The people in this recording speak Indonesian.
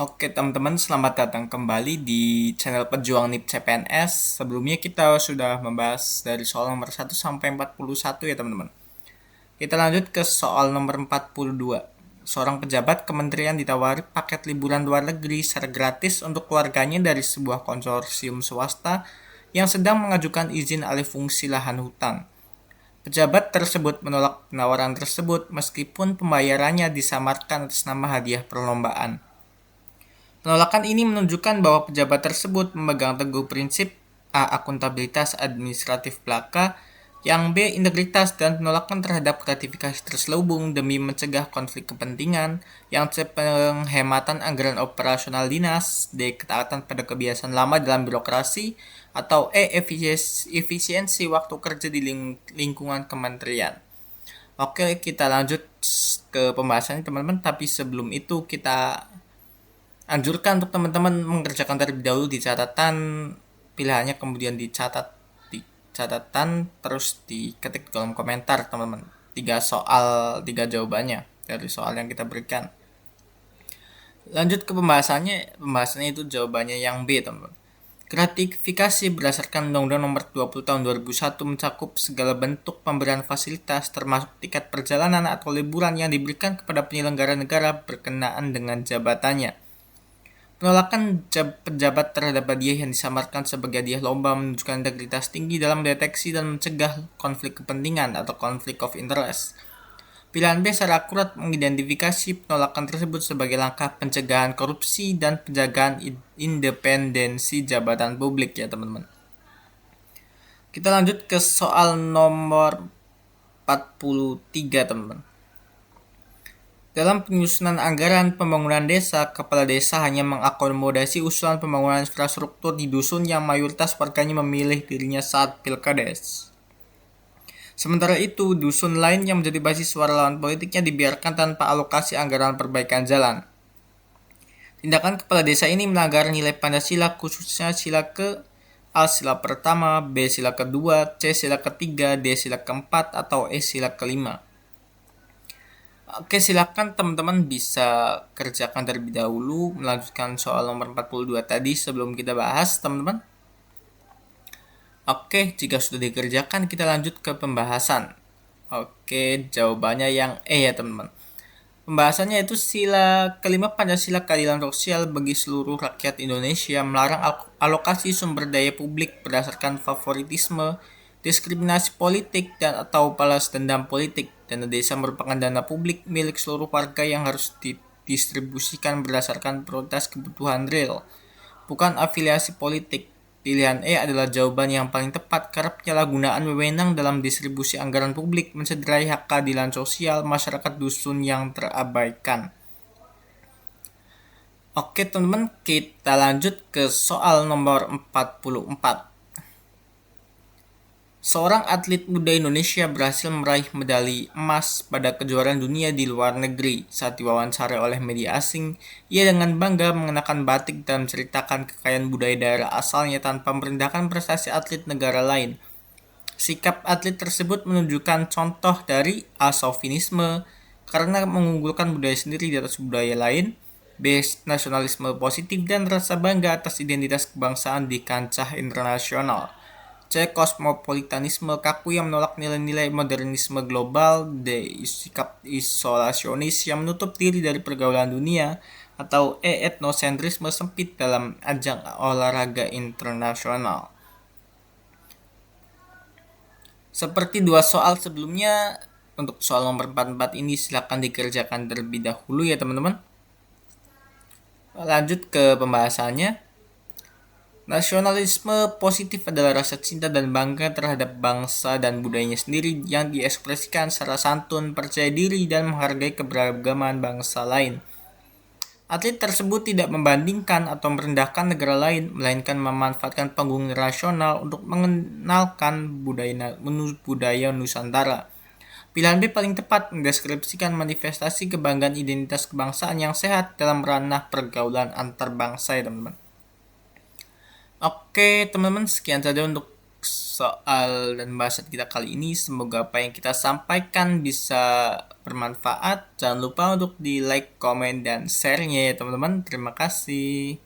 Oke teman-teman, selamat datang kembali di channel Pejuang NIP CPNS. Sebelumnya kita sudah membahas dari soal nomor 1 sampai 41 ya teman-teman. Kita lanjut ke soal nomor 42. Seorang pejabat kementerian ditawari paket liburan luar negeri secara gratis untuk keluarganya dari sebuah konsorsium swasta yang sedang mengajukan izin alih fungsi lahan hutan. Pejabat tersebut menolak penawaran tersebut meskipun pembayarannya disamarkan atas nama hadiah perlombaan. Penolakan ini menunjukkan bahwa pejabat tersebut memegang teguh prinsip A. Akuntabilitas administratif belaka, yang B. Integritas dan penolakan terhadap gratifikasi terselubung demi mencegah konflik kepentingan, yang C. Penghematan anggaran operasional dinas, D. Ketaatan pada kebiasaan lama dalam birokrasi, atau E. Efisiensi waktu kerja di lingkungan kementerian. Oke, kita lanjut ke pembahasannya teman-teman, tapi sebelum itu kita anjurkan untuk teman-teman mengerjakan terlebih dahulu di catatan pilihannya, kemudian dicatat di catatan, terus diketik di kolom komentar teman-teman. 3 soal, 3 jawabannya dari soal yang kita berikan. Lanjut ke pembahasannya itu jawabannya yang B teman-teman. Gratifikasi berdasarkan Undang-Undang Nomor 20 Tahun 2001 mencakup segala bentuk pemberian fasilitas termasuk tiket perjalanan atau liburan yang diberikan kepada penyelenggara negara berkenaan dengan jabatannya. Penolakan pejabat terhadap hadiah yang disamarkan sebagai hadiah lomba menunjukkan integritas tinggi dalam mendeteksi dan mencegah konflik kepentingan atau konflik of interest. Pilihan B secara akurat mengidentifikasi penolakan tersebut sebagai langkah pencegahan korupsi dan penjagaan independensi jabatan publik ya teman-teman. Kita lanjut ke soal nomor 43 teman-teman. Dalam penyusunan anggaran pembangunan desa, kepala desa hanya mengakomodasi usulan pembangunan infrastruktur di dusun yang mayoritas warganya memilih dirinya saat pilkades. Sementara itu, dusun lain yang menjadi basis suara lawan politiknya dibiarkan tanpa alokasi anggaran perbaikan jalan. Tindakan kepala desa ini melanggar nilai Pancasila, khususnya sila ke A. Sila pertama, B. Sila kedua, C. Sila ketiga, D. Sila keempat, atau E. Sila kelima. Oke, silakan teman-teman bisa kerjakan terlebih dahulu melanjutkan soal nomor 42 tadi sebelum kita bahas, teman-teman. Oke, jika sudah dikerjakan kita lanjut ke pembahasan. Oke, jawabannya yang E ya, teman-teman. Pembahasannya itu sila kelima Pancasila keadilan sosial bagi seluruh rakyat Indonesia melarang alokasi sumber daya publik berdasarkan favoritisme, diskriminasi politik, dan atau balas dendam politik. Dana desa merupakan dana publik milik seluruh warga yang harus didistribusikan berdasarkan prioritas kebutuhan real, bukan afiliasi politik. Pilihan E adalah jawaban yang paling tepat karena penyalahgunaan wewenang dalam distribusi anggaran publik mencederai hak keadilan sosial masyarakat dusun yang terabaikan. Oke teman-teman, kita lanjut ke soal nomor 44. Seorang atlet muda Indonesia berhasil meraih medali emas pada kejuaraan dunia di luar negeri. Saat diwawancara oleh media asing, ia dengan bangga mengenakan batik dan menceritakan kekayaan budaya daerah asalnya tanpa merendahkan prestasi atlet negara lain. Sikap atlet tersebut menunjukkan contoh dari A. Chauvinisme karena mengunggulkan budaya sendiri di atas budaya lain, B. Nasionalisme positif dan rasa bangga atas identitas kebangsaan di kancah internasional, C. Kosmopolitanisme kaku yang menolak nilai-nilai modernisme global, D. Sikap isolasionis yang menutup diri dari pergaulan dunia, atau E. Etnosentrisme sempit dalam ajang olahraga internasional. Seperti 2 soal sebelumnya, untuk soal nomor 44 ini silakan dikerjakan terlebih dahulu ya teman-teman. Lanjut ke pembahasannya. Nasionalisme positif adalah rasa cinta dan bangga terhadap bangsa dan budayanya sendiri yang diekspresikan secara santun, percaya diri, dan menghargai keberagaman bangsa lain. Atlet tersebut tidak membandingkan atau merendahkan negara lain, melainkan memanfaatkan panggung nasional untuk mengenalkan budaya Nusantara. Pilihan B paling tepat mendeskripsikan manifestasi kebanggaan identitas kebangsaan yang sehat dalam ranah pergaulan antar bangsa ya teman-teman. Oke teman-teman, sekian saja untuk soal dan bahasan kita kali ini. Semoga apa yang kita sampaikan bisa bermanfaat. Jangan lupa untuk di like, komen, dan share-nya ya teman-teman. Terima kasih.